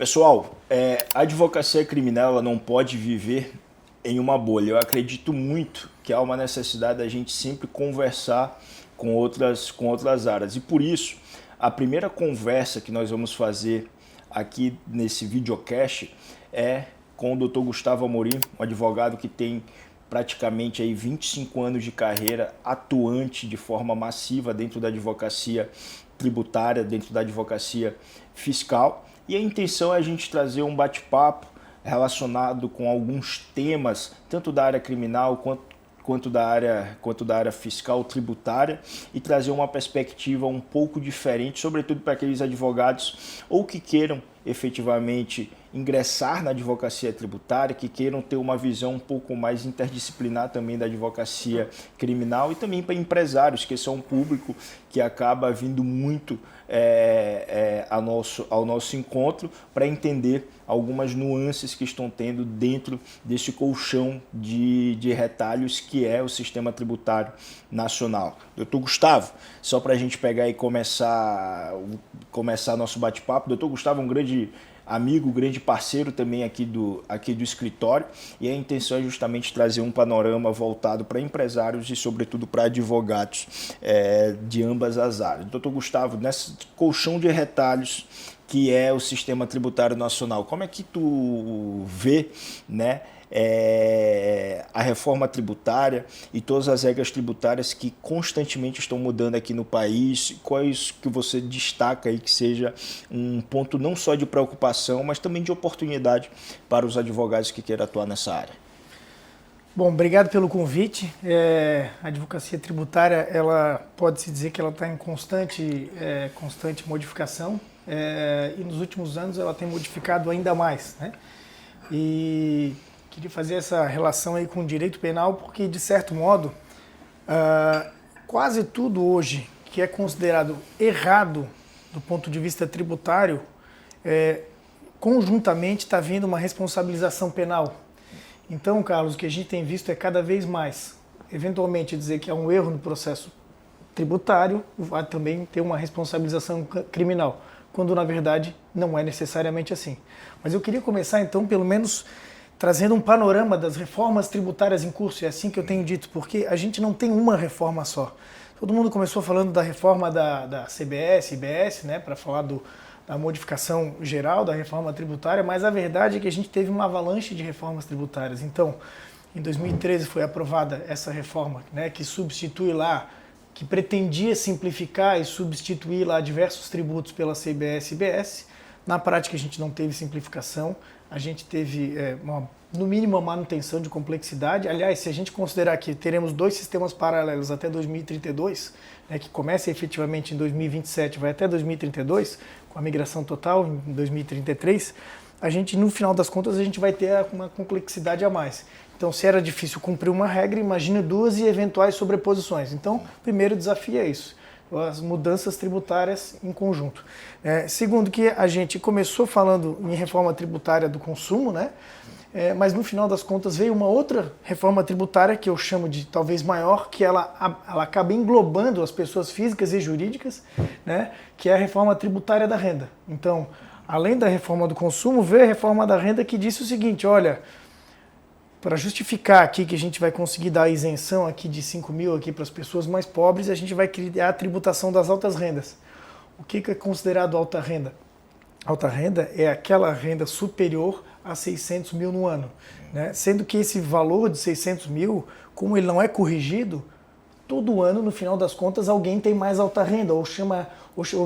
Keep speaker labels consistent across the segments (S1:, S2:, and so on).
S1: Pessoal, a advocacia criminal ela não pode viver em uma bolha. Eu acredito muito que há uma necessidade da gente sempre conversar com outras áreas. E por isso, a primeira conversa que nós vamos fazer aqui nesse videocast é com o Dr. Gustavo Amorim, um advogado que tem praticamente aí 25 anos de carreira atuante de forma massiva dentro da advocacia tributária, dentro da advocacia fiscal. E a intenção é a gente trazer um bate-papo relacionado com alguns temas, tanto da área criminal quanto da área fiscal tributária, e trazer uma perspectiva um pouco diferente, sobretudo para aqueles advogados ou que queiram efetivamente ingressar na advocacia tributária, que queiram ter uma visão um pouco mais interdisciplinar também da advocacia criminal, e também para empresários, que são um público que acaba vindo muito ao nosso encontro para entender algumas nuances que estão tendo dentro desse colchão de retalhos que é o sistema tributário nacional. Doutor Gustavo, só para a gente pegar e começar nosso bate-papo, doutor Gustavo é um grande amigo, grande parceiro também aqui do escritório, e a intenção é justamente trazer um panorama voltado para empresários e sobretudo para advogados de ambas as áreas. Doutor Gustavo, nesse colchão de retalhos que é o sistema tributário nacional, como é que tu vê, né, a reforma tributária e todas as regras tributárias que constantemente estão mudando aqui no país? Quais que você destaca aí que seja um ponto não só de preocupação, mas também de oportunidade para os advogados que queiram atuar nessa área?
S2: Bom, obrigado pelo convite. A advocacia tributária, ela pode-se dizer que ela está em constante modificação, e nos últimos anos ela tem modificado ainda mais, né? E queria fazer essa relação aí com o direito penal porque, de certo modo, quase tudo hoje que é considerado errado do ponto de vista tributário, conjuntamente está havendo uma responsabilização penal. Então, Carlos, o que a gente tem visto é cada vez mais, eventualmente, dizer que há um erro no processo tributário, vai também ter uma responsabilização criminal, quando na verdade não é necessariamente assim. Mas eu queria começar então, pelo menos, trazendo um panorama das reformas tributárias em curso, é assim que eu tenho dito, porque a gente não tem uma reforma só. Todo mundo começou falando da reforma da CBS, IBS, né, para falar da modificação geral da reforma tributária, mas a verdade é que a gente teve uma avalanche de reformas tributárias. Então, em 2013 foi aprovada essa reforma, né, que substitui lá, que pretendia simplificar e substituir lá diversos tributos pela CBS e IBS. Na prática a gente não teve simplificação, a gente teve no mínimo uma manutenção de complexidade. Aliás, se a gente considerar que teremos dois sistemas paralelos até 2032, né, que começa efetivamente em 2027 vai até 2032, com a migração total em 2033, a gente, no final das contas, a gente vai ter uma complexidade a mais. Então, se era difícil cumprir uma regra, imagine duas e eventuais sobreposições. Então, o primeiro desafio é isso, as mudanças tributárias em conjunto. Segundo, que a gente começou falando em reforma tributária do consumo, né? Mas no final das contas veio uma outra reforma tributária que eu chamo de talvez maior, que ela acaba englobando as pessoas físicas e jurídicas, né? Que é a reforma tributária da renda. Então, além da reforma do consumo, veio a reforma da renda que disse o seguinte: olha, para justificar aqui que a gente vai conseguir dar a isenção aqui de 5 mil aqui para as pessoas mais pobres, a gente vai criar a tributação das altas rendas. O que é considerado alta renda? Alta renda é aquela renda superior a 600 mil no ano, né? Sendo que esse valor de 600 mil, como ele não é corrigido, todo ano, no final das contas, alguém tem mais alta renda, ou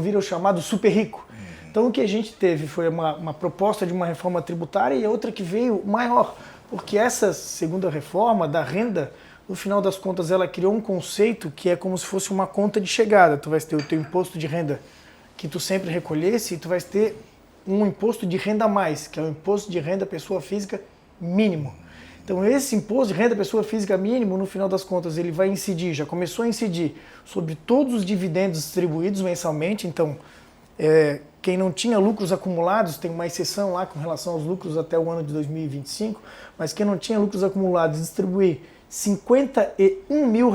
S2: vira o chamado super rico. Então o que a gente teve foi uma proposta de uma reforma tributária e outra que veio maior, porque essa segunda reforma da renda, no final das contas, ela criou um conceito que é como se fosse uma conta de chegada. Tu vais ter o teu imposto de renda que tu sempre recolhesse, e tu vais ter um imposto de renda a mais, que é o imposto de renda pessoa física mínimo. Então esse imposto de renda pessoa física mínimo, no final das contas, ele vai incidir, já começou a incidir sobre todos os dividendos distribuídos mensalmente. Então, quem não tinha lucros acumulados, tem uma exceção lá com relação aos lucros até o ano de 2025, mas quem não tinha lucros acumulados, distribuir R$ 51 mil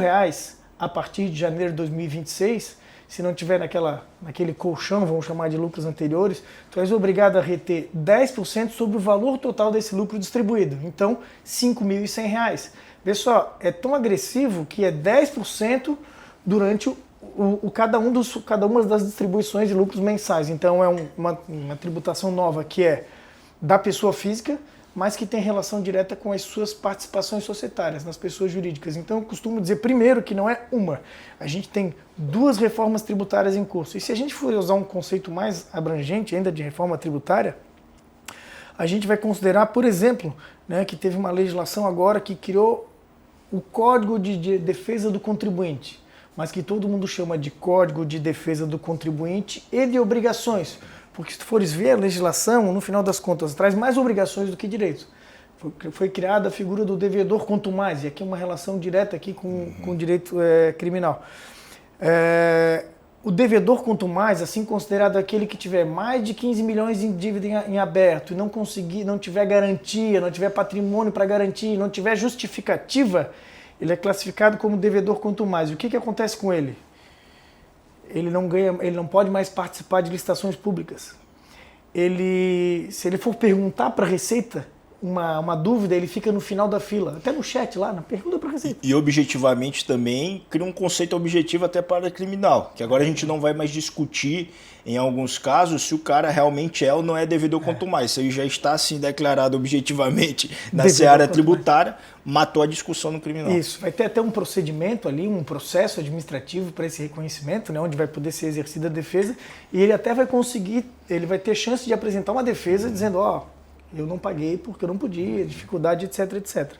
S2: a partir de janeiro de 2026, se não tiver naquele colchão, vamos chamar de lucros anteriores, tu és obrigado a reter 10% sobre o valor total desse lucro distribuído. Então, R$ 5.100. Vê só, é tão agressivo que é 10% durante cada uma das distribuições de lucros mensais. Então, é uma tributação nova que é da pessoa física, mas que tem relação direta com as suas participações societárias, nas pessoas jurídicas. Então, eu costumo dizer, primeiro, que não é uma. A gente tem 2 reformas tributárias em curso. E se a gente for usar um conceito mais abrangente ainda de reforma tributária, a gente vai considerar, por exemplo, né, que teve uma legislação agora que criou o Código de Defesa do Contribuinte, mas que todo mundo chama de Código de Defesa do Contribuinte e de Obrigações. Porque se tu fores ver a legislação, no final das contas, traz mais obrigações do que direitos. Foi criada a figura do devedor quanto mais, e aqui uma relação direta aqui com o direito criminal. O devedor quanto mais, assim considerado aquele que tiver mais de 15 milhões em dívida em aberto e não tiver garantia, não tiver patrimônio para garantir, não tiver justificativa, ele é classificado como devedor quanto mais. E o que acontece com ele? Ele não pode mais participar de licitações públicas. Se ele for perguntar para a Receita uma dúvida, ele fica no final da fila, até no chat lá, na pergunta para a Receita.
S1: E objetivamente também cria um conceito objetivo até para criminal, que agora a gente não vai mais discutir, em alguns casos, se o cara realmente é ou não é devedor quanto mais. Se ele já está assim declarado objetivamente na seara tributária, matou a discussão no criminal.
S2: Isso, vai ter até um procedimento ali, um processo administrativo para esse reconhecimento, né, onde vai poder ser exercida a defesa, e ele até vai conseguir, ele vai ter chance de apresentar uma defesa dizendo, eu não paguei porque eu não podia, dificuldade, etc, etc.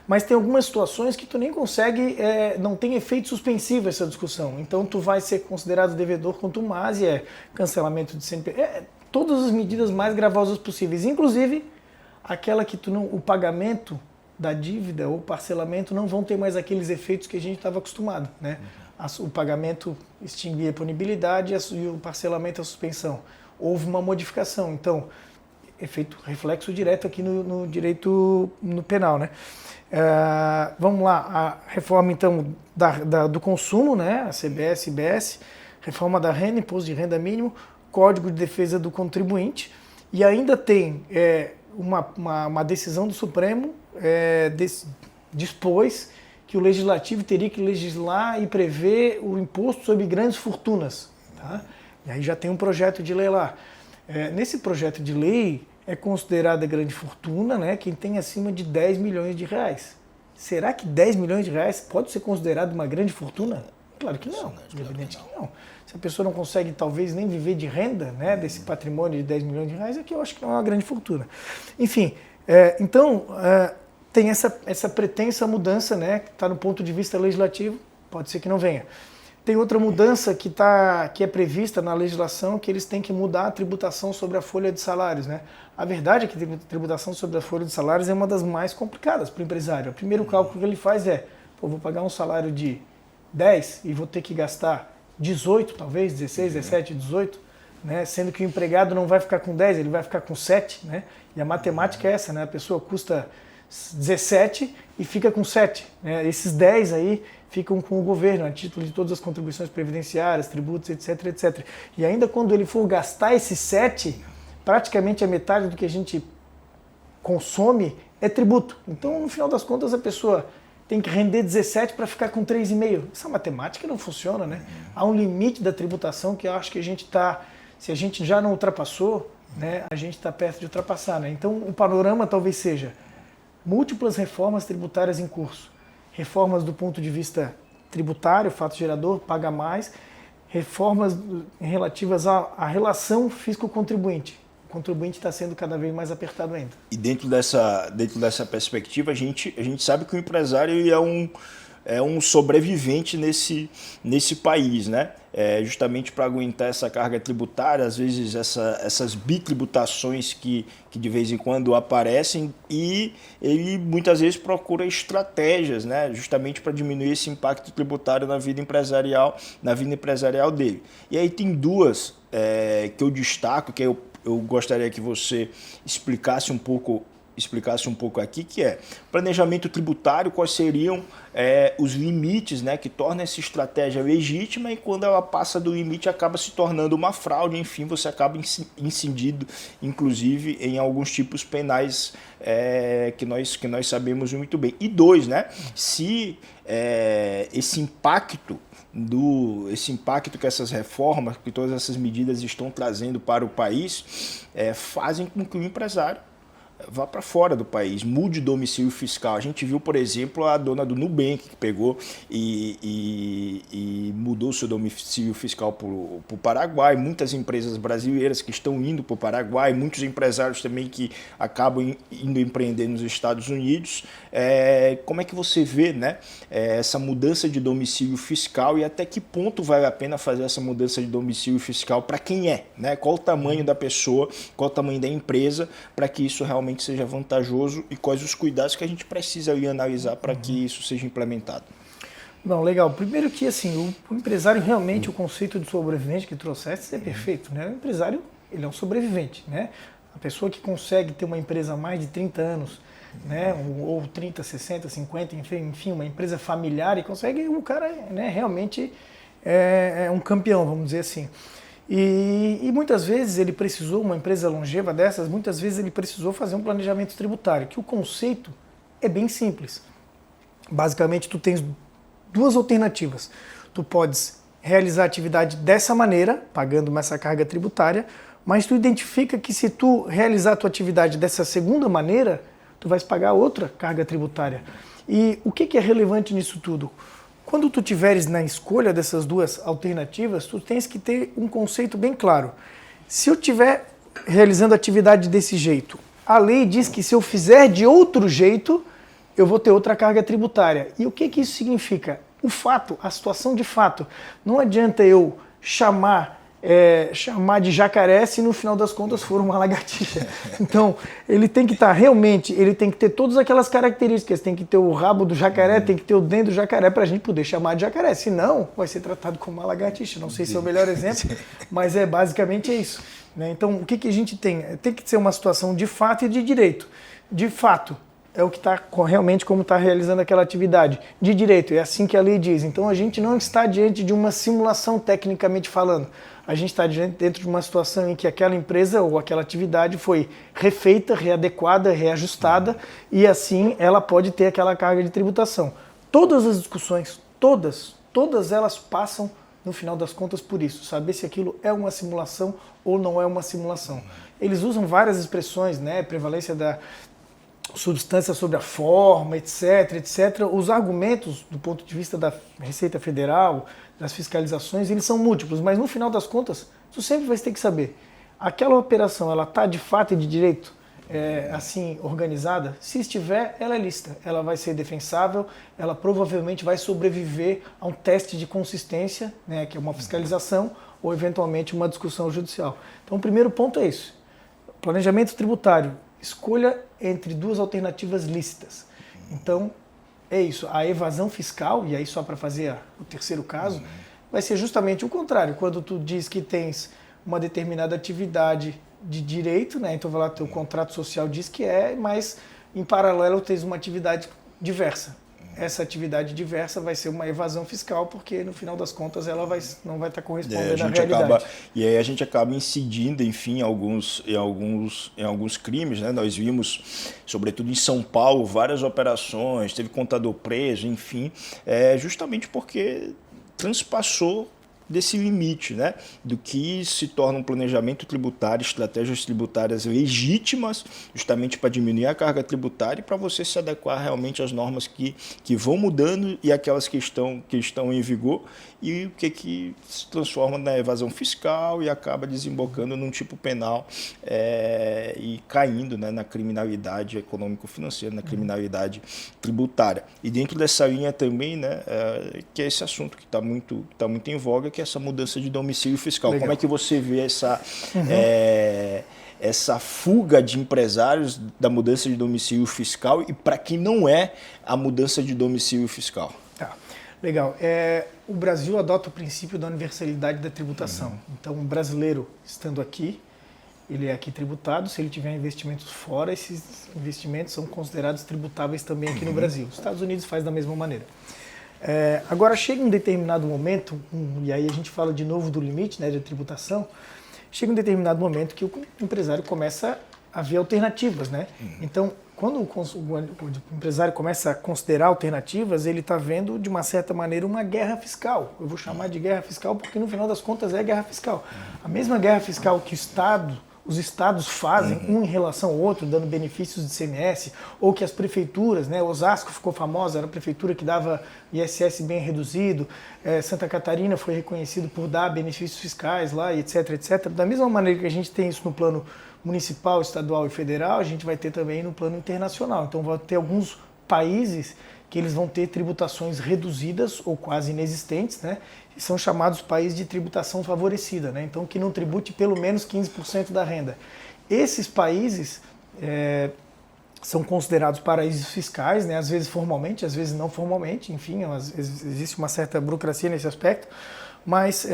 S2: Mas tem algumas situações que tu nem consegue, não tem efeito suspensivo essa discussão. Então tu vai ser considerado devedor quanto mais, e cancelamento de CNPJ, todas as medidas mais gravosas possíveis, inclusive aquela que o pagamento da dívida ou parcelamento não vão ter mais aqueles efeitos que a gente estava acostumado, né? O pagamento extinguir a punibilidade e o parcelamento a suspensão. Houve uma modificação, então efeito reflexo direto aqui no direito no penal, né? Vamos lá, a reforma então do consumo, né? A CBS, IBS, reforma da renda, imposto de renda mínimo, Código de Defesa do Contribuinte, e ainda tem uma decisão do Supremo dispôs que o Legislativo teria que legislar e prever o imposto sobre grandes fortunas, tá? E aí já tem um projeto de lei lá. Nesse projeto de lei é considerada grande fortuna, né, quem tem acima de 10 milhões de reais. Será que 10 milhões de reais pode ser considerado uma grande fortuna? Claro que não, evidente que não. Se a pessoa não consegue talvez nem viver de renda, né, desse patrimônio de 10 milhões de reais, é que eu acho que não é uma grande fortuna. Enfim, então tem essa pretensa mudança, né, que está no ponto de vista legislativo, pode ser que não venha. Tem outra mudança que é prevista na legislação, que eles têm que mudar a tributação sobre a folha de salários, né? A verdade é que a tributação sobre a folha de salários é uma das mais complicadas para o empresário. O primeiro cálculo que ele faz vou pagar um salário de 10 e vou ter que gastar 18, talvez, 16, 17, 18, né? Sendo que o empregado não vai ficar com 10, ele vai ficar com 7, né? E a matemática é essa, né? A pessoa custa 17 e fica com 7, né? Esses 10 aí ficam com o governo, a título de todas as contribuições previdenciárias, tributos, etc, etc. E ainda quando ele for gastar esses 7, praticamente a metade do que a gente consome é tributo. Então, no final das contas, a pessoa tem que render 17 para ficar com 3,5. Essa matemática não funciona, né? Há um limite da tributação que eu acho que a gente está, se a gente já não ultrapassou, né, a gente está perto de ultrapassar, né? Então, o panorama talvez seja múltiplas reformas tributárias em curso. Reformas do ponto de vista tributário, fato gerador, paga mais, reformas relativas à relação fisco-contribuinte. O contribuinte está sendo cada vez mais apertado ainda.
S1: E dentro dessa perspectiva, a gente sabe que o empresário ele é um sobrevivente nesse país, né? Justamente para aguentar essa carga tributária, às vezes essas bitributações que de vez em quando aparecem, e ele muitas vezes procura estratégias, né? Justamente para diminuir esse impacto tributário na vida empresarial dele. E aí tem duas que eu destaco, que eu gostaria que você explicasse um pouco explicasse um pouco aqui, que é planejamento tributário, quais seriam os limites, né, que tornam essa estratégia legítima, e quando ela passa do limite acaba se tornando uma fraude, enfim, você acaba incidindo, inclusive, em alguns tipos penais que nós sabemos muito bem. E dois, né, se esse impacto que essas reformas, que todas essas medidas estão trazendo para o país, fazem com que o empresário vá para fora do país, mude domicílio fiscal. A gente viu, por exemplo, a dona do Nubank, que pegou e mudou seu domicílio fiscal para o Paraguai, muitas empresas brasileiras que estão indo para o Paraguai, muitos empresários também que acabam indo empreender nos Estados Unidos. Como é que você vê, né, essa mudança de domicílio fiscal, e até que ponto vale a pena fazer essa mudança de domicílio fiscal para quem é, né? Qual o tamanho da pessoa, qual o tamanho da empresa, para que isso realmente seja vantajoso, e quais os cuidados que a gente precisa ali analisar para que isso seja implementado?
S2: Bom, legal. Primeiro que assim, o empresário realmente, o conceito de sobrevivente que trouxeste é perfeito, né? O empresário, ele é um sobrevivente, né? A pessoa que consegue ter uma empresa há mais de 30 anos, né? Ou 30, 60, 50, enfim, uma empresa familiar, e consegue, o cara, né, realmente é um campeão, vamos dizer assim. E muitas vezes ele precisou, uma empresa longeva dessas, muitas vezes ele precisou fazer um planejamento tributário, que o conceito é bem simples. Basicamente, tu tens duas alternativas. Tu podes realizar a atividade dessa maneira, pagando essa carga tributária, mas tu identifica que se tu realizar a tua atividade dessa segunda maneira, tu vais pagar outra carga tributária. E o que é relevante nisso tudo? Quando tu tiveres na escolha dessas duas alternativas, tu tens que ter um conceito bem claro. Se eu estiver realizando a atividade desse jeito, a lei diz que se eu fizer de outro jeito, eu vou ter outra carga tributária. E o que isso significa? O fato, a situação de fato. Não adianta eu chamar de jacaré se no final das contas for uma lagartixa. Então, ele tem que estar realmente, ele tem que ter todas aquelas características, tem que ter o rabo do jacaré, tem que ter o dente do jacaré para a gente poder chamar de jacaré, senão vai ser tratado como uma lagartixa. Não sei se é o melhor exemplo, mas basicamente é isso, né? Então, o que a gente tem? Tem que ser uma situação de fato e de direito. De fato, é o que está realmente como está realizando aquela atividade. De direito, é assim que a lei diz. Então, a gente não está diante de uma simulação tecnicamente falando. A gente está dentro de uma situação em que aquela empresa ou aquela atividade foi refeita, readequada, reajustada, e assim ela pode ter aquela carga de tributação. Todas as discussões, todas elas passam, no final das contas, por isso. Saber se aquilo é uma simulação ou não é uma simulação. Eles usam várias expressões, né? Prevalência da substância sobre a forma, etc, etc. Os argumentos, do ponto de vista da Receita Federal, das fiscalizações, eles são múltiplos, mas no final das contas, tu sempre vai ter que saber, aquela operação, ela está de fato e de direito assim organizada? Se estiver, ela é lícita, ela vai ser defensável, ela provavelmente vai sobreviver a um teste de consistência, né, que é uma fiscalização, ou eventualmente uma discussão judicial. Então o primeiro ponto é isso, planejamento tributário, escolha entre duas alternativas lícitas. Então, é isso. A evasão fiscal, e aí só para fazer o terceiro caso, vai ser justamente o contrário. Quando tu diz que tens uma determinada atividade de direito, né? Então vai lá, teu contrato social diz que mas em paralelo tens uma atividade diversa. Essa atividade diversa vai ser uma evasão fiscal, porque no final das contas ela não vai estar correspondendo à realidade.
S1: E aí a gente acaba incidindo, enfim, em alguns crimes, né? Nós vimos, sobretudo em São Paulo, várias operações, teve contador preso, enfim, justamente porque transpassou desse limite, né, do que se torna um planejamento tributário, estratégias tributárias legítimas, justamente para diminuir a carga tributária e para você se adequar realmente às normas que vão mudando e aquelas que estão em vigor, e o que se transforma na evasão fiscal e acaba desembocando num tipo penal e caindo, né, na criminalidade econômico-financeira, na criminalidade tributária. E dentro dessa linha também, né, que é esse assunto que está muito em voga, que é essa mudança de domicílio fiscal. Legal. Como é que você vê essa fuga de empresários da mudança de domicílio fiscal e para quem não é a mudança de domicílio fiscal?
S2: Tá, legal. O Brasil adota o princípio da universalidade da tributação. Então, o brasileiro estando aqui, ele é aqui tributado. Se ele tiver investimentos fora, esses investimentos são considerados tributáveis também aqui no Brasil. Os Estados Unidos faz da mesma maneira. Agora chega um determinado momento, e aí a gente fala de novo do limite, né, de tributação, chega um determinado momento que o empresário começa a ver alternativas, né? Então, quando o empresário começa a considerar alternativas, ele está vendo, de uma certa maneira, uma guerra fiscal. Eu vou chamar de guerra fiscal porque, no final das contas, é guerra fiscal. A mesma guerra fiscal que os estados fazem, um em relação ao outro, dando benefícios de ICMS, ou que as prefeituras, né, Osasco ficou famosa, era a prefeitura que dava ISS bem reduzido, Santa Catarina foi reconhecido por dar benefícios fiscais lá, etc, etc. Da mesma maneira que a gente tem isso no plano municipal, estadual e federal, a gente vai ter também no plano internacional. Então vai ter alguns países que eles vão ter tributações reduzidas ou quase inexistentes, né? E são chamados países de tributação favorecida, né? Então que não tribute pelo menos 15% da renda. Esses países são considerados paraísos fiscais, né? Às vezes formalmente, às vezes não formalmente, enfim, existe uma certa burocracia nesse aspecto. Mas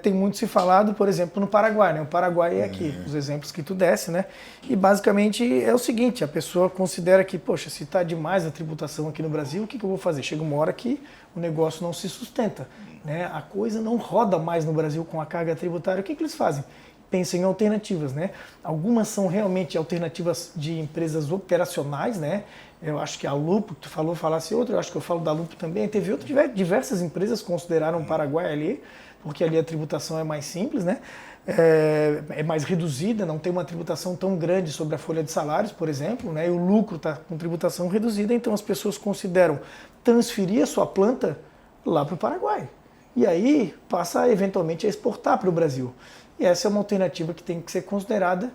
S2: tem muito se falado, por exemplo, no Paraguai, né? O Paraguai é aqui, os exemplos que tu desse, né? E basicamente é o seguinte, a pessoa considera que, poxa, se está demais a tributação aqui no Brasil, o que eu vou fazer? Chega uma hora que o negócio não se sustenta, né? A coisa não roda mais no Brasil com a carga tributária. O que eles fazem? Pensam em alternativas, né? Algumas são realmente alternativas de empresas operacionais, né? Eu acho que a Lupo, que tu falasse outra, eu acho que eu falo da Lupo também. Teve diversas empresas que consideraram o Paraguai ali, porque ali a tributação é mais simples, né? É mais reduzida, não tem uma tributação tão grande sobre a folha de salários, por exemplo, né? E o lucro está com tributação reduzida, então as pessoas consideram transferir a sua planta lá para o Paraguai. E aí passa eventualmente a exportar para o Brasil. E essa é uma alternativa que tem que ser considerada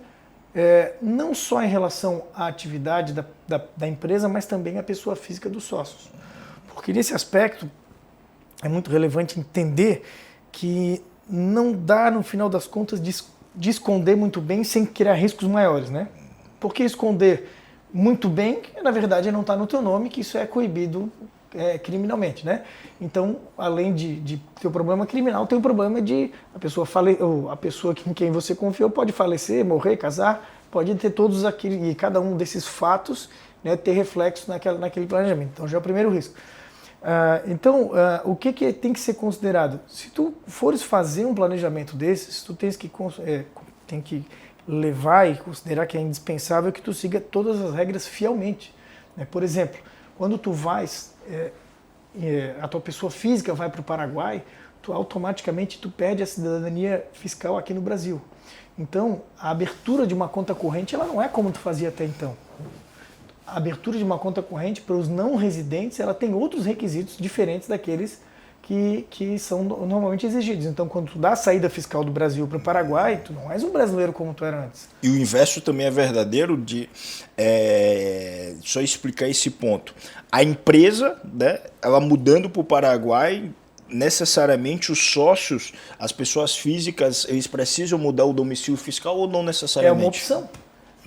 S2: não só em relação à atividade da empresa, mas também à pessoa física dos sócios. Porque nesse aspecto é muito relevante entender que não dá, no final das contas, de esconder muito bem sem criar riscos maiores, né? Porque esconder muito bem, na verdade, não está no teu nome, que isso é coibido criminalmente, né? Então, além de ter o problema criminal, tem o problema de a pessoa em quem você confiou pode falecer, morrer, casar, pode ter todos aqueles, e cada um desses fatos, né, ter reflexo naquele planejamento. Então, já é o primeiro risco. O que tem que ser considerado? Se tu fores fazer um planejamento desses, tu tem que levar e considerar que é indispensável que tu siga todas as regras fielmente, né? Por exemplo, quando tu a tua pessoa física vai para o Paraguai, automaticamente tu perde a cidadania fiscal aqui no Brasil. Então, a abertura de uma conta corrente, ela não é como tu fazia até então. A abertura de uma conta corrente para os não residentes, ela tem outros requisitos diferentes daqueles que são normalmente exigidos. Então, quando tu dá a saída fiscal do Brasil para o Paraguai, tu não és um brasileiro como tu era antes.
S1: E o inverso também é verdadeiro, só explicar esse ponto. A empresa, né, ela mudando para o Paraguai, necessariamente os sócios, as pessoas físicas, eles precisam mudar o domicílio fiscal ou não necessariamente?
S2: É uma opção.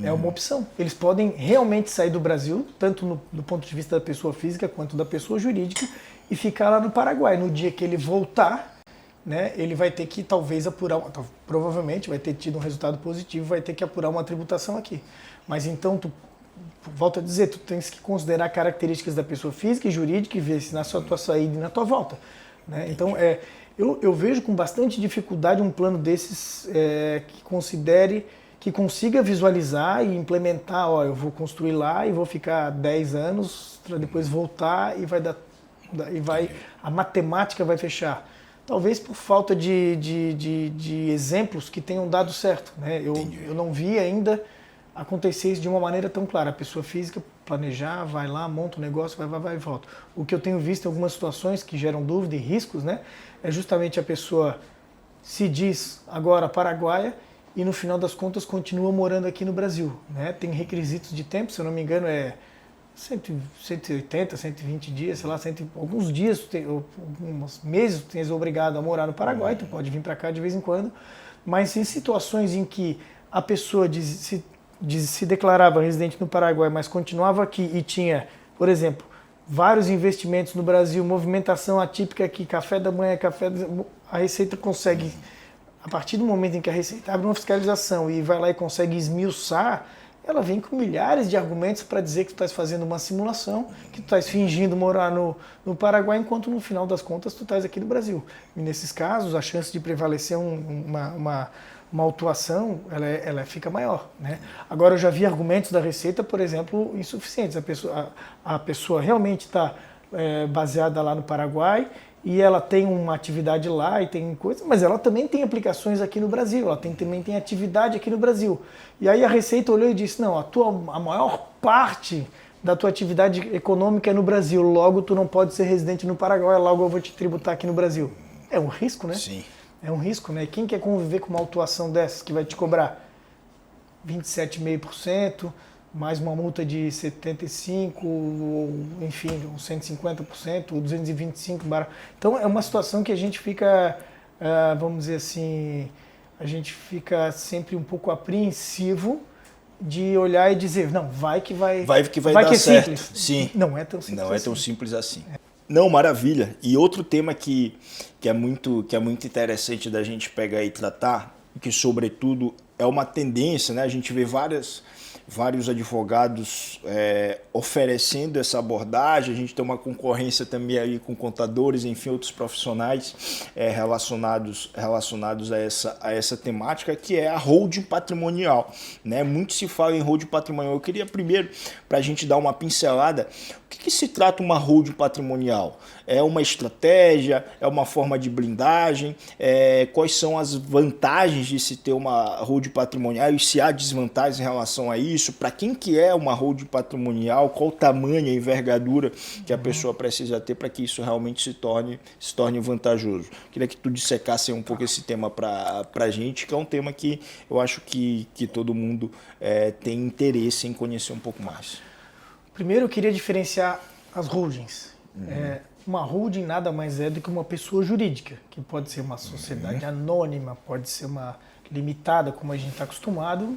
S2: É uma opção. Eles podem realmente sair do Brasil, tanto do ponto de vista da pessoa física quanto da pessoa jurídica, e ficar lá no Paraguai. No dia que ele voltar, né, ele vai ter que talvez apurar, provavelmente vai ter tido um resultado positivo, vai ter que apurar uma tributação aqui. Mas então, volto a dizer, tu tens que considerar características da pessoa física e jurídica e ver se na tua saída e na tua volta, né? Então, eu vejo com bastante dificuldade um plano desses que consiga visualizar e implementar, eu vou construir lá e vou ficar 10 anos para depois voltar e a matemática vai fechar. Talvez por falta de exemplos que tenham dado certo, né? Eu não vi ainda acontecer isso de uma maneira tão clara. A pessoa física planejar, vai lá, monta o negócio, vai e volta. O que eu tenho visto em algumas situações que geram dúvida e riscos, né, é justamente a pessoa se diz agora paraguaia e no final das contas continua morando aqui no Brasil, né? Tem requisitos de tempo, se eu não me engano 180, 120 dias, sei lá, alguns dias, alguns meses tu tens obrigado a morar no Paraguai, tu pode vir para cá de vez em quando, mas em situações em que a pessoa se declarava residente no Paraguai, mas continuava aqui e tinha, por exemplo, vários investimentos no Brasil, movimentação atípica aqui, café da manhã, a Receita consegue A partir do momento em que a Receita abre uma fiscalização e vai lá e consegue esmiuçar, ela vem com milhares de argumentos para dizer que tu estás fazendo uma simulação, que tu estás fingindo morar no Paraguai, enquanto no final das contas tu estás aqui no Brasil. E nesses casos, a chance de prevalecer uma autuação, ela fica maior, né? Agora, eu já vi argumentos da Receita, por exemplo, insuficientes. A pessoa realmente está baseada lá no Paraguai e ela tem uma atividade lá e tem coisa, mas ela também tem aplicações aqui no Brasil, ela também tem atividade aqui no Brasil. E aí a Receita olhou e disse, não, a maior parte da tua atividade econômica é no Brasil, logo tu não pode ser residente no Paraguai, logo eu vou te tributar aqui no Brasil. É um risco, né?
S1: Sim.
S2: É um risco, né? Quem quer conviver com uma autuação dessas que vai te cobrar 27,5%, mais uma multa de 75%, ou, enfim, 150%, ou 225%. Então é uma situação que a gente fica, vamos dizer assim, a gente fica sempre um pouco apreensivo de olhar e dizer, não, vai que vai
S1: dar certo.
S2: Simples.
S1: Sim.
S2: Não é tão simples
S1: Não é tão simples assim. Não, maravilha. E outro tema que é muito interessante da gente pegar e tratar, que sobretudo é uma tendência, né? A gente vê vários advogados oferecendo essa abordagem, a gente tem uma concorrência também aí com contadores, enfim, outros profissionais relacionados a essa temática, que é a holding patrimonial, né? Muito se fala em holding patrimonial. Eu queria primeiro, para a gente dar uma pincelada, o que se trata uma holding patrimonial? É uma estratégia? É uma forma de blindagem? Quais são as vantagens de se ter uma holding patrimonial e se há desvantagens em relação a isso? Para quem que é uma holding patrimonial? Qual o tamanho, a envergadura que a pessoa precisa ter para que isso realmente se torne vantajoso? Queria que tu dissecasse um pouco esse tema para a gente, que é um tema que eu acho que todo mundo tem interesse em conhecer um pouco mais.
S2: Primeiro, eu queria diferenciar as holdings. Uma holding nada mais é do que uma pessoa jurídica, que pode ser uma sociedade anônima, pode ser uma limitada, como a gente está acostumado,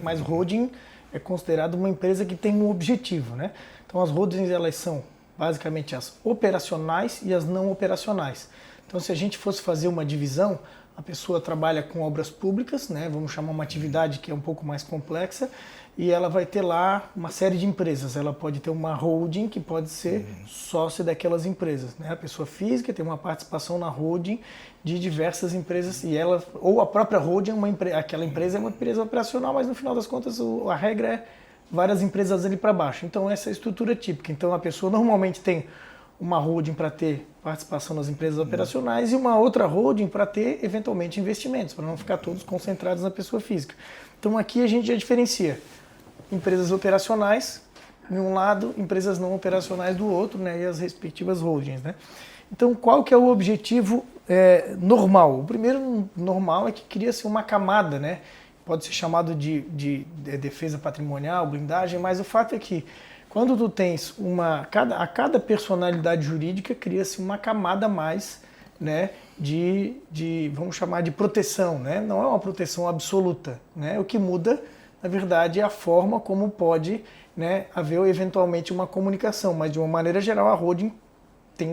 S2: mas holding é considerado uma empresa que tem um objetivo, né? Então as holdings, elas são basicamente as operacionais e as não operacionais. Então, se a gente fosse fazer uma divisão, a pessoa trabalha com obras públicas, né? Vamos chamar uma atividade que é um pouco mais complexa, e ela vai ter lá uma série de empresas. Ela pode ter uma holding que pode ser sócia daquelas empresas, né? A pessoa física tem uma participação na holding de diversas empresas, e ela, ou a própria holding, aquela empresa é uma empresa operacional, mas no final das contas a regra é várias empresas ali para baixo. Então essa é a estrutura típica. Então a pessoa normalmente tem uma holding para ter participação nas empresas operacionais e uma outra holding para ter, eventualmente, investimentos, para não ficar todos concentrados na pessoa física. Então aqui a gente já diferencia empresas operacionais de um lado, empresas não operacionais do outro, né, e as respectivas holdings, né? Então qual que é o objetivo normal? O primeiro normal é que cria-se uma camada, né? Pode ser chamado de defesa patrimonial, blindagem, mas o fato é que quando tu tens a cada personalidade jurídica cria-se uma camada a mais, né, vamos chamar de proteção, né? Não é uma proteção absoluta, né? O que muda, na verdade, é a forma como pode, né, haver eventualmente uma comunicação, mas de uma maneira geral a holding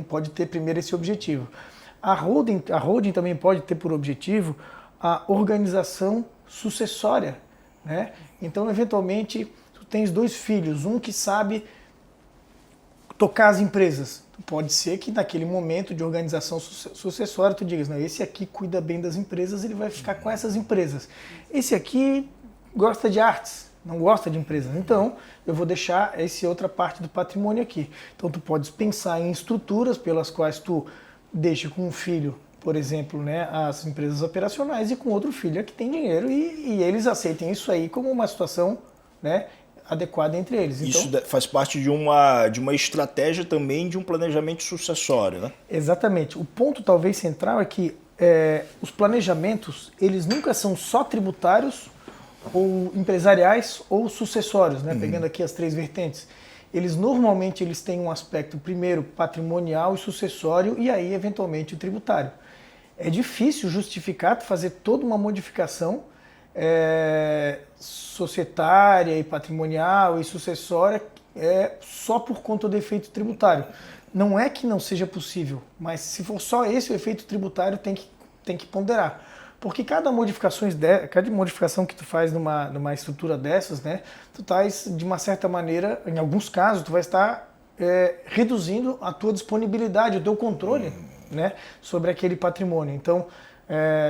S2: pode ter primeiro esse objetivo. A holding também pode ter por objetivo a organização sucessória, né? Então, eventualmente, tu tens dois filhos, um que sabe tocar as empresas. Pode ser que naquele momento de organização sucessória tu digas, não, esse aqui cuida bem das empresas, ele vai ficar com essas empresas. Esse aqui gosta de artes, não gosta de empresas. Então, eu vou deixar essa outra parte do patrimônio aqui. Então, tu podes pensar em estruturas pelas quais tu deixa com um filho, por exemplo, né, as empresas operacionais, e com outro filho que tem dinheiro, e eles aceitem isso aí como uma situação, né, adequada entre eles. Então,
S1: isso faz parte de uma estratégia também de um planejamento sucessório, né?
S2: Exatamente. O ponto talvez central é que os planejamentos, eles nunca são só tributários ou empresariais ou sucessórios, né? Pegando aqui as três vertentes. Normalmente eles têm um aspecto, primeiro, patrimonial e sucessório, e aí, eventualmente, o tributário. É difícil justificar fazer toda uma modificação societária e patrimonial e sucessória só por conta do efeito tributário. Não é que não seja possível, mas se for só esse o efeito tributário, tem que ponderar. Porque cada modificação que tu faz numa estrutura dessas, né, tu estás, de uma certa maneira, em alguns casos, tu vai estar reduzindo a tua disponibilidade, o teu controle, né, sobre aquele patrimônio. Então,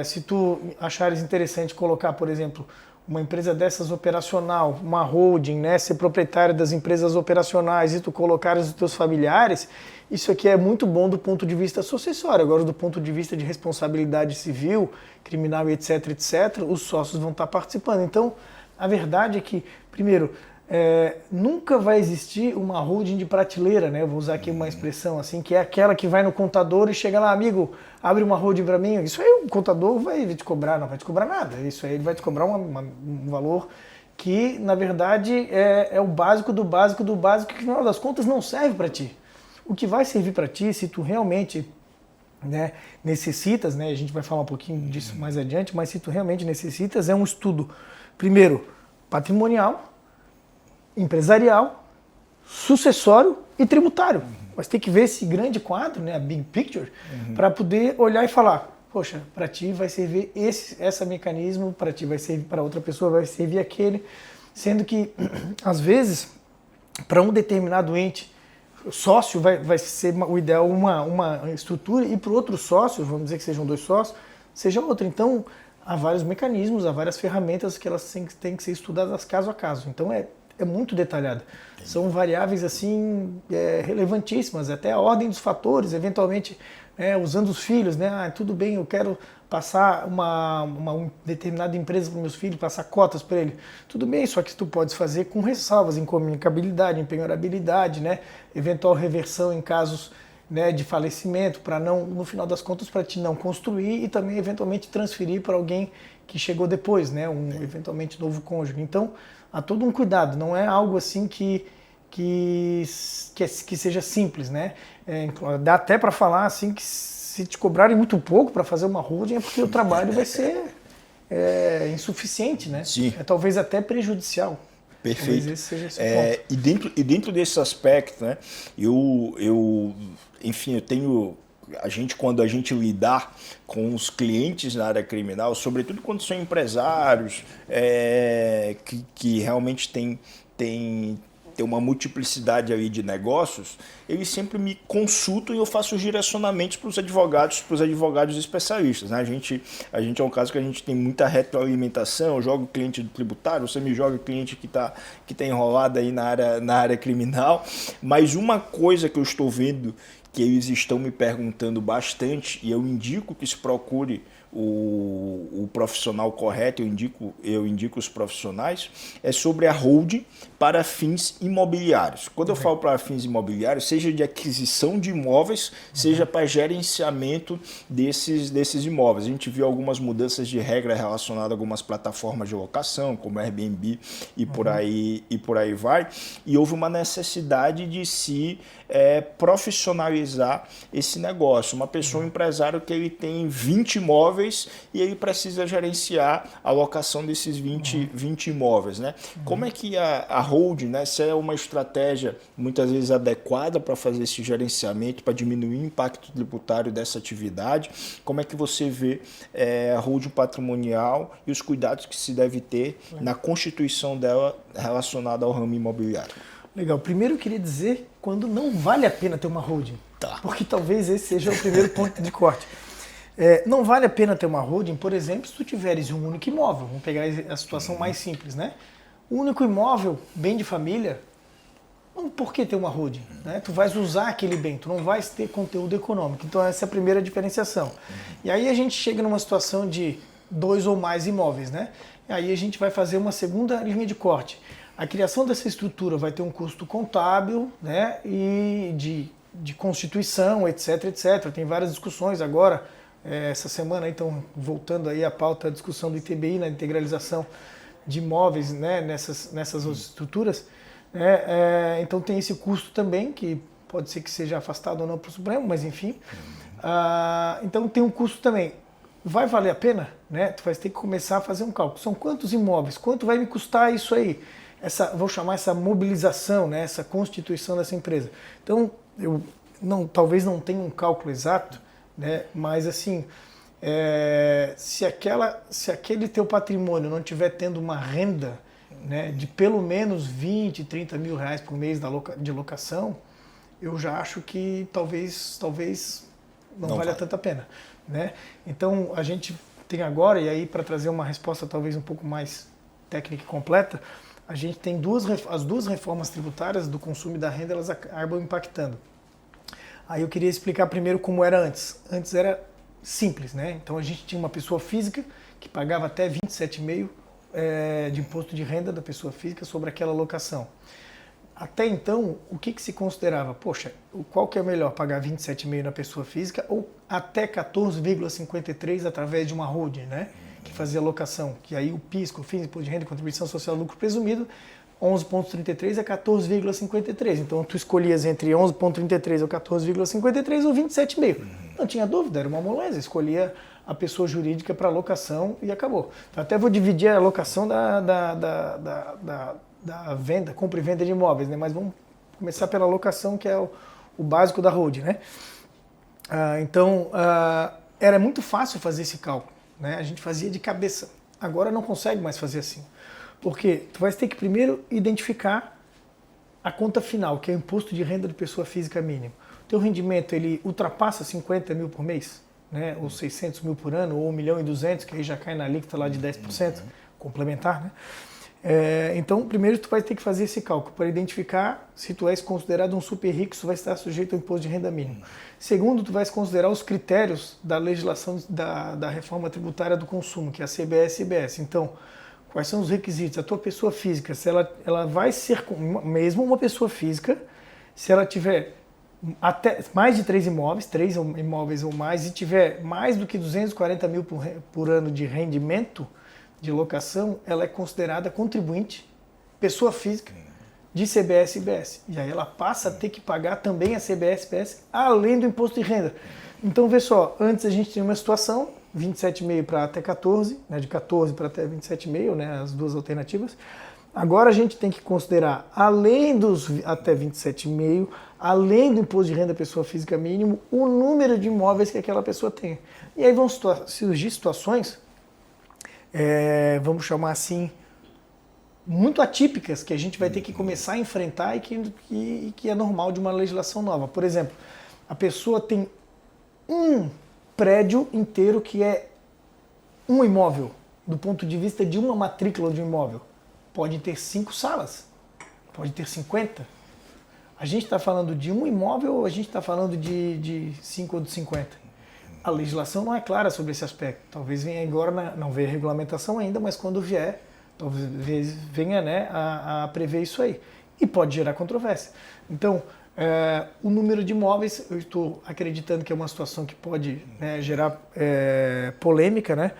S2: se tu achares interessante colocar, por exemplo, uma empresa dessas operacional, uma holding, né, ser proprietário das empresas operacionais e tu colocares os teus familiares, isso aqui é muito bom do ponto de vista sucessório. Agora, do ponto de vista de responsabilidade civil, criminal, etc, etc, os sócios vão estar participando. Então, a verdade é que, primeiro, nunca vai existir uma holding de prateleira, né? Eu vou usar aqui uma expressão assim, que é aquela que vai no contador e chega lá, amigo, abre uma holding para mim. Isso aí o contador vai te cobrar, não vai te cobrar nada. Isso aí ele vai te cobrar um valor que, na verdade, é o básico do básico do básico, que no final das contas não serve para ti. O que vai servir para ti, se tu realmente, né, necessitas, né, a gente vai falar um pouquinho disso mais adiante, mas se tu realmente necessitas, é um estudo, primeiro, patrimonial, empresarial, sucessório e tributário. Mas tem que ver esse grande quadro, né, a big picture, para poder olhar e falar, poxa, para ti vai servir esse mecanismo, para ti vai servir, para outra pessoa vai servir aquele, sendo que, às vezes, para um determinado ente, sócio vai ser o ideal uma estrutura, e para o outro sócio, vamos dizer que sejam 2 sócios, seja outra. Então, há vários mecanismos, há várias ferramentas que elas têm que ser estudadas caso a caso. Então, é muito detalhado. São variáveis assim relevantíssimas, até a ordem dos fatores, eventualmente usando os filhos, né? Tudo bem, eu quero passar uma determinada empresa para meus filhos, passar cotas para ele. Tudo bem, só que tu podes fazer com ressalvas, incomunicabilidade, empenhorabilidade, né? Eventual reversão em casos, né, de falecimento, para não, no final das contas, para te não construir e também eventualmente transferir para alguém que chegou depois, né? Eventualmente novo cônjuge. Então, há todo um cuidado, não é algo assim que seja simples, né? Dá até para falar assim que se te cobrarem muito pouco para fazer uma holding é porque o trabalho vai ser insuficiente, né?
S1: Sim.
S2: Talvez até prejudicial.
S1: Perfeito.
S2: Talvez esse seja esse ponto.
S1: E dentro desse aspecto, né? Enfim, eu tenho... quando a gente lidar com os clientes na área criminal, sobretudo quando são empresários que realmente tem uma multiplicidade aí de negócios, eles sempre me consultam e eu faço os direcionamentos para os advogados especialistas, né? A gente é um caso que a gente tem muita retroalimentação. Eu jogo o cliente do tributário, você me joga o cliente que tá enrolado aí na área criminal. Mas uma coisa que eu estou vendo que eles estão me perguntando bastante, e eu indico que se procure o profissional correto, eu indico os profissionais, é sobre a holding para fins imobiliários. Quando eu falo para fins imobiliários, seja de aquisição de imóveis, seja para gerenciamento desses imóveis. A gente viu algumas mudanças de regra relacionadas a algumas plataformas de locação, como Airbnb e por aí vai, e houve uma necessidade de se profissionalizar esse negócio. Uma pessoa, um empresário que ele tem 20 imóveis e ele precisa gerenciar a locação desses 20 imóveis, né? Como é que a holding, né, se é uma estratégia muitas vezes adequada para fazer esse gerenciamento, para diminuir o impacto tributário dessa atividade, como é que você vê a holding patrimonial e os cuidados que se deve ter na constituição dela relacionada ao ramo imobiliário?
S2: Legal. Primeiro eu queria dizer quando não vale a pena ter uma holding.
S1: Tá.
S2: Porque talvez esse seja o primeiro ponto de corte. Não vale a pena ter uma holding, por exemplo, se tu tiveres um único imóvel. Vamos pegar a situação mais simples, né? O único imóvel, bem de família, por que ter uma holding? Né? Tu vais usar aquele bem, tu não vais ter conteúdo econômico. Então essa é a primeira diferenciação. E aí a gente chega numa situação de 2 ou mais imóveis, né? E aí a gente vai fazer uma segunda linha de corte. A criação dessa estrutura vai ter um custo contábil, né? E de constituição, etc, etc. Tem várias discussões agora. Essa semana, então, voltando aí à pauta, a discussão do ITBI, na integralização de imóveis, né, nessas estruturas, então tem esse custo também, que pode ser que seja afastado ou não para o Supremo, mas enfim. Então tem um custo também. Vai valer a pena? Né? Tu vai ter que começar a fazer um cálculo. São quantos imóveis? Quanto vai me custar isso aí? Vou chamar essa mobilização, né, essa constituição dessa empresa. Então, talvez não tenha um cálculo exato, né? Mas assim, se aquele teu patrimônio não estiver tendo uma renda, né, de pelo menos 20, 30 mil reais por mês de locação, eu já acho que talvez não valha tanta pena, né? Então a gente tem agora, e aí para trazer uma resposta talvez um pouco mais técnica e completa, a gente tem as duas reformas tributárias do consumo e da renda, elas acabam impactando. Aí eu queria explicar primeiro como era antes. Antes era simples, né? Então a gente tinha uma pessoa física que pagava até 27,5% de imposto de renda da pessoa física sobre aquela locação. Até então, o que se considerava? Poxa, qual que é melhor, pagar 27,5% na pessoa física ou até 14,53% através de uma holding, né? Que fazia locação, que aí o PIS, COFINS, Imposto de Renda e Contribuição Social ao Lucro Presumido, 11,33 a 14,53. Então tu escolhias entre 11,33 ou 14,53 ou 27,5. Não tinha dúvida, era uma moleza, escolhia a pessoa jurídica para locação e acabou. Então, até vou dividir a locação da venda, compra e venda de imóveis, né? Mas vamos começar pela locação, que é o básico da holding, né? Então, era muito fácil fazer esse cálculo, né? A gente fazia de cabeça. Agora não consegue mais fazer assim. Porque tu vai ter que primeiro identificar a conta final, que é o imposto de renda de pessoa física mínimo. O teu rendimento, ele ultrapassa 50 mil por mês, né? Ou 600 mil por ano, ou 1.200.000, que aí já cai na alíquota lá de 10%, complementar, né? Então, primeiro tu vai ter que fazer esse cálculo para identificar se tu és considerado um super rico, se tu vai estar sujeito ao imposto de renda mínimo. Segundo, tu vais considerar os critérios da legislação da reforma tributária do consumo, que é a CBS e IBS. Então, quais são os requisitos? A tua pessoa física, se ela vai ser, mesmo uma pessoa física, se ela tiver até mais de 3 imóveis ou mais, e tiver mais do que 240 mil por ano de rendimento, de locação, ela é considerada contribuinte, pessoa física, de CBS e IBS. E aí ela passa a ter que pagar também a CBS e IBS, além do imposto de renda. Então, vê só, antes a gente tinha uma situação, 27,5 para até 14, né, de 14 para até 27,5, né, as duas alternativas. Agora a gente tem que considerar, além dos até 27,5, além do imposto de renda pessoa física mínimo, o número de imóveis que aquela pessoa tem. E aí vão surgir situações, vamos chamar assim, muito atípicas, que a gente vai ter que começar a enfrentar e que é normal de uma legislação nova. Por exemplo, a pessoa tem um prédio inteiro que é um imóvel, do ponto de vista de uma matrícula de um imóvel. Pode ter 5 salas, pode ter 50. A gente está falando de um imóvel ou a gente está falando de 5 ou de 50? A legislação não é clara sobre esse aspecto. Talvez venha agora, não veio a regulamentação ainda, mas quando vier, talvez venha, né, a prever isso aí. E pode gerar controvérsia. Então, o número de imóveis, eu estou acreditando que é uma situação que pode, né, gerar polêmica, né?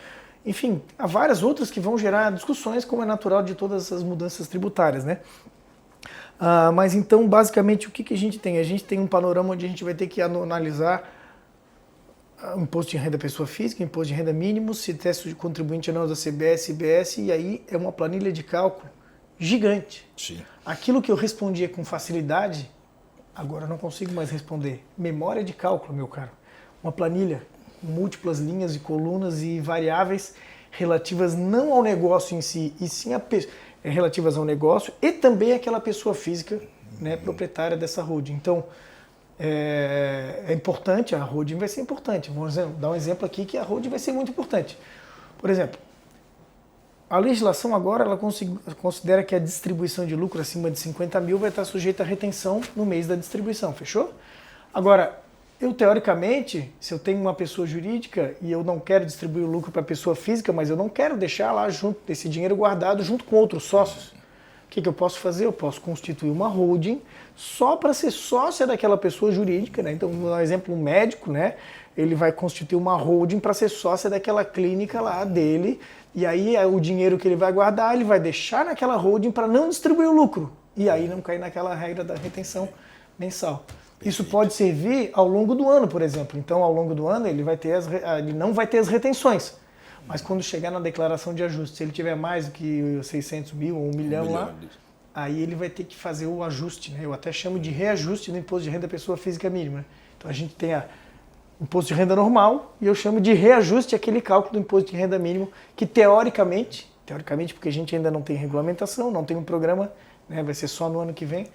S2: Enfim, há várias outras que vão gerar discussões, como é natural de todas essas mudanças tributárias, né? Mas então, basicamente, o que a gente tem? A gente tem um panorama onde a gente vai ter que analisar o imposto de renda pessoa física, imposto de renda mínimo, se teste de contribuinte ou não da CBS, IBS, e aí é uma planilha de cálculo gigante.
S1: Sim.
S2: Aquilo que eu respondia com facilidade, agora eu não consigo mais responder. Memória de cálculo, meu caro. Uma planilha com múltiplas linhas e colunas e variáveis relativas não ao negócio em si, e sim relativas ao negócio e também àquela pessoa física, né, proprietária dessa holding. Então, é importante, a holding vai ser importante. Vamos dar um exemplo aqui que a holding vai ser muito importante. Por exemplo, a legislação agora ela considera que a distribuição de lucro acima de 50 mil vai estar sujeita à retenção no mês da distribuição, fechou? Agora, eu teoricamente, se eu tenho uma pessoa jurídica e eu não quero distribuir o lucro para a pessoa física, mas eu não quero deixar lá junto desse dinheiro guardado junto com outros sócios, o que eu posso fazer? Eu posso constituir uma holding só para ser sócia daquela pessoa jurídica, né? Então, vou dar um exemplo, um médico, né? Ele vai constituir uma holding para ser sócia daquela clínica lá dele, e aí o dinheiro que ele vai guardar, ele vai deixar naquela holding para não distribuir o lucro, e aí não cair naquela regra da retenção mensal. Isso pode servir ao longo do ano, por exemplo. Então, ao longo do ano, ele não vai ter as retenções. Mas quando chegar na declaração de ajuste, se ele tiver mais do que 600 mil ou 1 milhão lá, aí ele vai ter que fazer o ajuste, né? Eu até chamo de reajuste no imposto de renda pessoa física mínima. Então a gente tem imposto de renda normal, e eu chamo de reajuste aquele cálculo do imposto de renda mínimo, que teoricamente, porque a gente ainda não tem regulamentação, não tem um programa, né, vai ser só no ano que vem,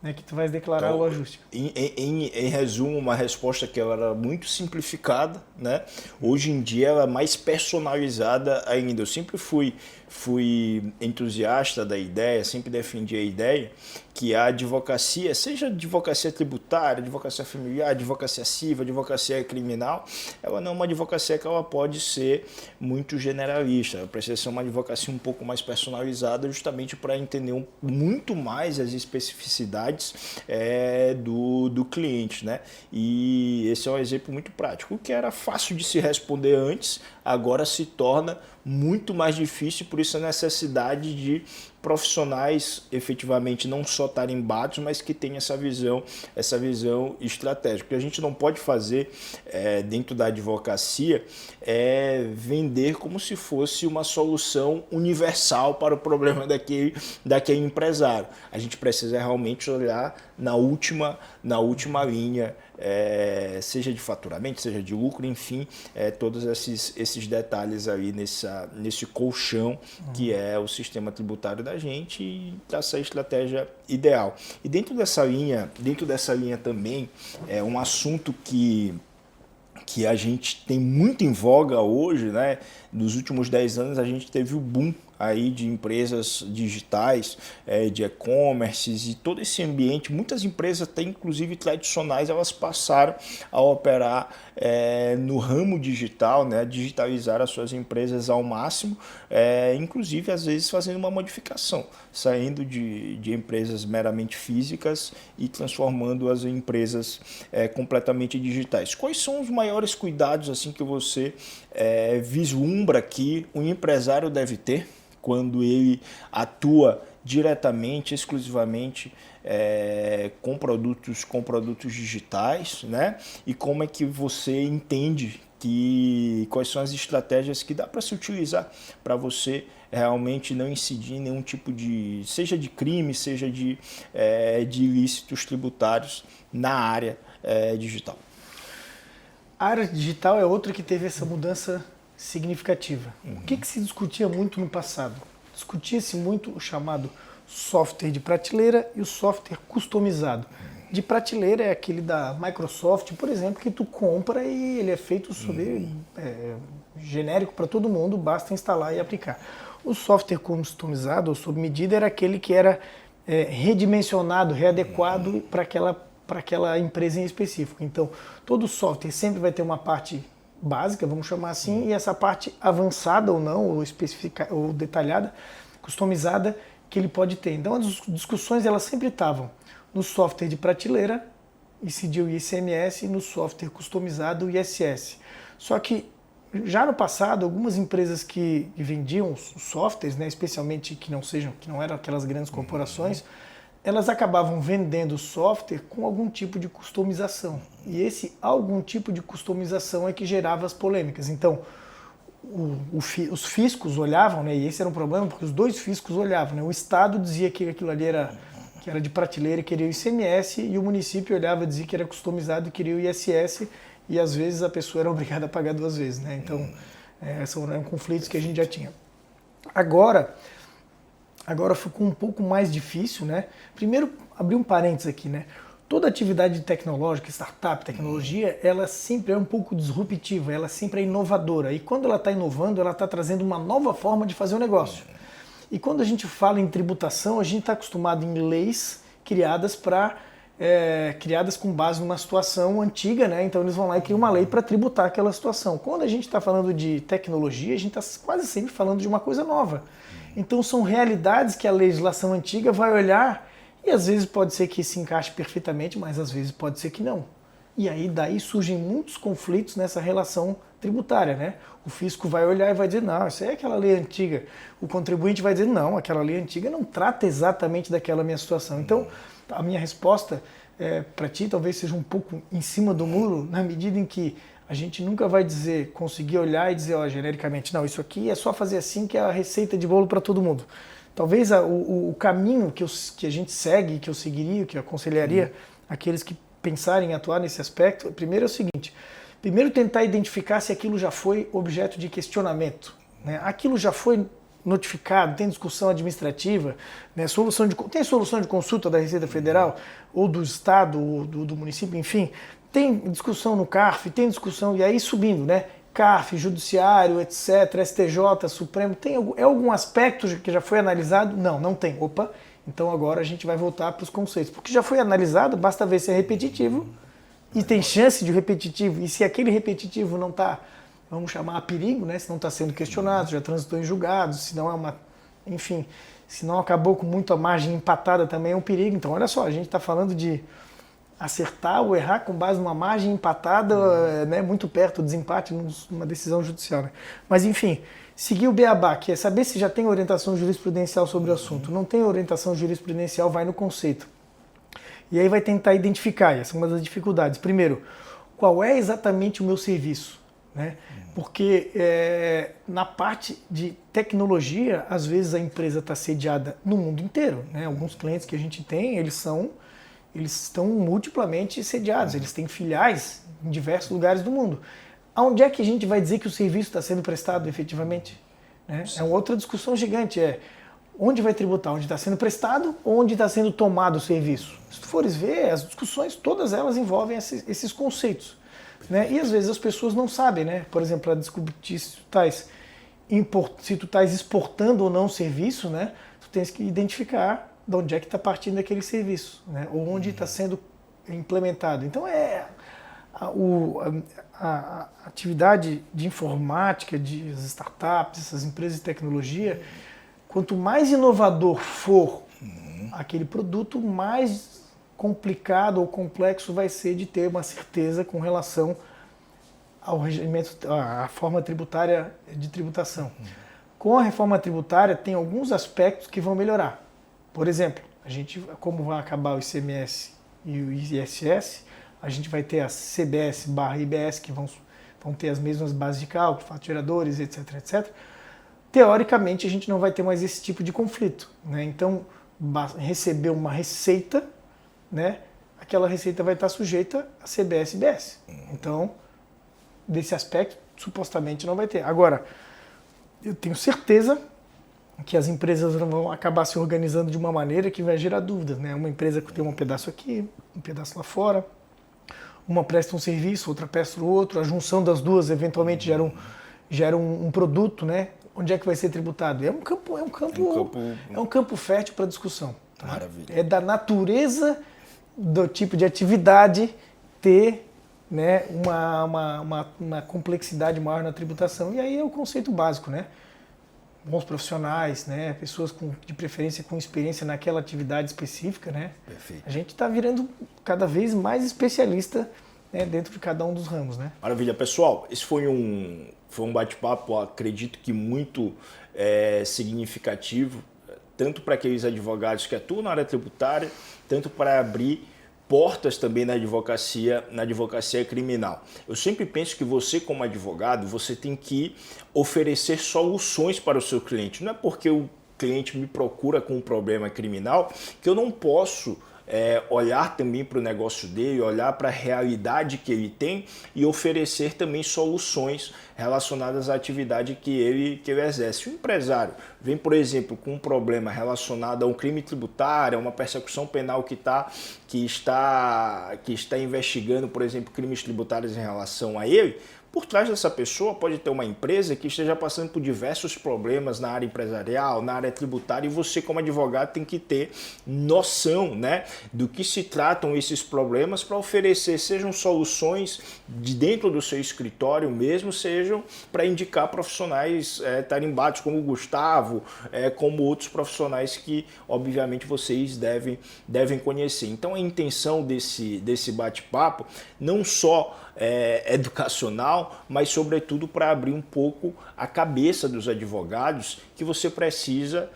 S2: né, que tu vais declarar
S1: Então,
S2: o ajuste.
S1: Em resumo, uma resposta que ela era muito simplificada, né? Hoje em dia ela é mais personalizada ainda. Eu sempre fui entusiasta da ideia, sempre defendi a ideia que a advocacia, seja advocacia tributária, advocacia familiar, advocacia civil, advocacia criminal, ela não é uma advocacia que ela pode ser muito generalista. Ela precisa ser uma advocacia um pouco mais personalizada, justamente para entender muito mais as especificidades do cliente, né? E esse é um exemplo muito prático. O que era fácil de se responder antes, agora se torna muito mais difícil, por isso a necessidade de profissionais efetivamente não só tarimbados, mas que tenham essa visão estratégica. O que a gente não pode fazer dentro da advocacia é vender como se fosse uma solução universal para o problema daquele empresário. A gente precisa realmente olhar na última linha, seja de faturamento, seja de lucro, enfim, todos esses detalhes ali nesse colchão que é o sistema tributário da gente, e traçar a estratégia ideal. E dentro dessa linha também é um assunto que a gente tem muito em voga hoje, né? Nos últimos 10 anos a gente teve o boom aí de empresas digitais, de e-commerce e todo esse ambiente. Muitas empresas, até inclusive tradicionais, elas passaram a operar no ramo digital, né? Digitalizar as suas empresas ao máximo, inclusive às vezes fazendo uma modificação, saindo de empresas meramente físicas e transformando-as em empresas completamente digitais. Quais são os maiores cuidados assim que você vislumbra que um empresário deve ter quando ele atua diretamente, exclusivamente com produtos digitais, né? E como é que você entende quais são as estratégias que dá para se utilizar para você realmente não incidir em nenhum tipo seja de crime, seja de ilícitos tributários na área digital?
S2: A área digital é outra que teve essa mudança significativa. O que se discutia muito no passado? Discutia-se muito o chamado software de prateleira e o software customizado. De prateleira é aquele da Microsoft, por exemplo, que tu compra e ele é feito genérico para todo mundo, basta instalar e aplicar. O software customizado ou sob medida era aquele que era redimensionado, readequado para aquela empresa em específico. Então, todo software sempre vai ter uma parte básica, vamos chamar assim, e essa parte avançada ou não, ou especificada, ou detalhada, customizada, que ele pode ter. Então as discussões elas sempre estavam no software de prateleira, incidiu o ICMS, e no software customizado, o ISS. Só que já no passado, algumas empresas que vendiam os softwares, né, especialmente que não eram aquelas grandes corporações, elas acabavam vendendo software com algum tipo de customização. E esse algum tipo de customização é que gerava as polêmicas. Então, os fiscos olhavam, né, e esse era um problema, porque os dois fiscos olhavam. Né, o Estado dizia que aquilo ali que era de prateleira e queria o ICMS, e o município olhava e dizia que era customizado e queria o ISS, e às vezes a pessoa era obrigada a pagar duas vezes. Né? Então, são conflitos que a gente já tinha. Agora ficou um pouco mais difícil, né? Primeiro, abrir um parênteses aqui, né? Toda atividade tecnológica, startup, tecnologia, ela sempre é um pouco disruptiva, ela sempre é inovadora. E quando ela está inovando, ela está trazendo uma nova forma de fazer o negócio. E quando a gente fala em tributação, a gente está acostumado em leis criadas com base numa situação antiga, né? Então eles vão lá e criam uma lei para tributar aquela situação. Quando a gente está falando de tecnologia, a gente está quase sempre falando de uma coisa nova. Então são realidades que a legislação antiga vai olhar e às vezes pode ser que se encaixe perfeitamente, mas às vezes pode ser que não. E aí daí surgem muitos conflitos nessa relação tributária, né? O fisco vai olhar e vai dizer, não, isso é aquela lei antiga. O contribuinte vai dizer, não, aquela lei antiga não trata exatamente daquela minha situação. Então, a minha resposta para ti talvez seja um pouco em cima do muro, na medida em que a gente nunca vai conseguir olhar e dizer, genericamente, não, isso aqui é só fazer assim que é a receita de bolo para todo mundo. Talvez o caminho que a gente segue, que eu seguiria, que eu aconselharia aqueles que pensarem em atuar nesse aspecto, primeiro é o seguinte, Primeiro tentar identificar se aquilo já foi objeto de questionamento, né? Aquilo já foi notificado, tem discussão administrativa, né? Tem solução de consulta da Receita Federal, ou do Estado, ou do município, enfim. Tem discussão no CARF, tem discussão, e aí subindo, né? CARF, Judiciário, etc., STJ, Supremo, tem algum aspecto que já foi analisado? Não, não tem. Opa, então agora a gente vai voltar para os conceitos. Porque já foi analisado, basta ver se é repetitivo, e tem chance de repetitivo, e se aquele repetitivo não está, vamos chamar a perigo, né? Se não está sendo questionado, já transitou em julgados, se não é uma, enfim, se não acabou com muito a margem empatada também é um perigo. Então olha só, a gente está falando de acertar ou errar com base numa margem empatada, né, muito perto do desempate numa decisão judicial. Né? Mas enfim, seguir o beabá, que é saber se já tem orientação jurisprudencial sobre o assunto. Não tem orientação jurisprudencial, vai no conceito. E aí vai tentar identificar, essa é uma das dificuldades. Primeiro, qual é exatamente o meu serviço? Né? Porque na parte de tecnologia, às vezes a empresa está sediada no mundo inteiro. Né? Alguns clientes que a gente tem, eles estão multiplamente sediados, eles têm filiais em diversos lugares do mundo. Aonde é que a gente vai dizer que o serviço está sendo prestado efetivamente? Né? É uma outra discussão gigante, onde vai tributar? Onde está sendo prestado ou onde está sendo tomado o serviço? Se tu fores ver, as discussões, todas elas envolvem esses conceitos. Né? E às vezes as pessoas não sabem, né? Por exemplo, para descobrir se tu estás exportando ou não o serviço, né? Tu tens que identificar de onde é que está partindo aquele serviço, né? Ou onde está sendo implementado. Então a atividade de informática, de startups, essas empresas de tecnologia, quanto mais inovador for aquele produto, mais complicado ou complexo vai ser de ter uma certeza com relação ao regimento, à forma tributária de tributação. Com a reforma tributária tem alguns aspectos que vão melhorar. Por exemplo, como vai acabar o ICMS e o ISS, a gente vai ter a CBS/IBS, que vão ter as mesmas bases de cálculo, fatos geradores, etc, etc. Teoricamente, a gente não vai ter mais esse tipo de conflito. Né? Então, receber uma receita, né? Aquela receita vai estar sujeita a CBS/IBS. Então, desse aspecto, supostamente não vai ter. Agora, eu tenho certeza que as empresas vão acabar se organizando de uma maneira que vai gerar dúvidas, né? Uma empresa que tem um pedaço aqui, um pedaço lá fora, uma presta um serviço, outra presta o outro, a junção das duas eventualmente gera um produto, né? Onde é que vai ser tributado? É um campo fértil para discussão. Tá?
S1: Maravilha.
S2: É da natureza do tipo de atividade ter, né, uma complexidade maior na tributação. E aí é o conceito básico, né? Bons profissionais, né? Pessoas de preferência com experiência naquela atividade específica, né?
S1: Perfeito.
S2: A gente está virando cada vez mais especialista, né, dentro de cada um dos ramos, né?
S1: Maravilha, pessoal. Esse foi um bate-papo, acredito que muito significativo, tanto para aqueles advogados que atuam na área tributária, tanto para abrir portas também na advocacia criminal. Eu sempre penso que você, como advogado, você tem que oferecer soluções para o seu cliente. Não é porque o cliente me procura com um problema criminal que eu não posso olhar também para o negócio dele, olhar para a realidade que ele tem e oferecer também soluções relacionadas à atividade que ele exerce. O empresário vem, por exemplo, com um problema relacionado a um crime tributário, a uma persecução penal que está investigando, por exemplo, crimes tributários em relação a ele. Por trás dessa pessoa pode ter uma empresa que esteja passando por diversos problemas na área empresarial, na área tributária, e você, como advogado, tem que ter noção, né, do que se tratam esses problemas para oferecer, sejam soluções de dentro do seu escritório mesmo, sejam para indicar profissionais tarimbados como o Gustavo, como outros profissionais que, obviamente, vocês devem conhecer. Então, a intenção desse bate-papo não só educacional, mas sobretudo para abrir um pouco a cabeça dos advogados que você precisa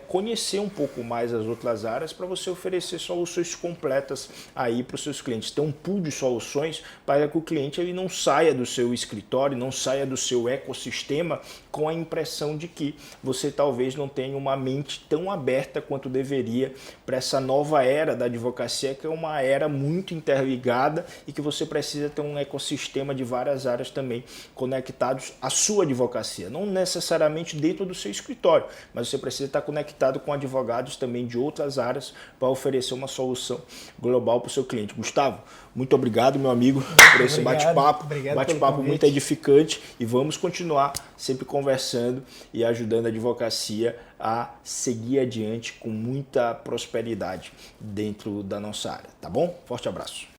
S1: conhecer um pouco mais as outras áreas para você oferecer soluções completas aí para os seus clientes. Ter um pool de soluções para que o cliente ele não saia do seu escritório, não saia do seu ecossistema com a impressão de que você talvez não tenha uma mente tão aberta quanto deveria para essa nova era da advocacia, que é uma era muito interligada e que você precisa ter um ecossistema de várias áreas também conectados à sua advocacia. Não necessariamente dentro do seu escritório, mas você precisa estar conectado com advogados também de outras áreas para oferecer uma solução global para o seu cliente. Gustavo, muito obrigado, meu amigo, por esse bate-papo. Bate-papo muito edificante e vamos continuar sempre conversando e ajudando a advocacia a seguir adiante com muita prosperidade dentro da nossa área, tá bom? Forte abraço.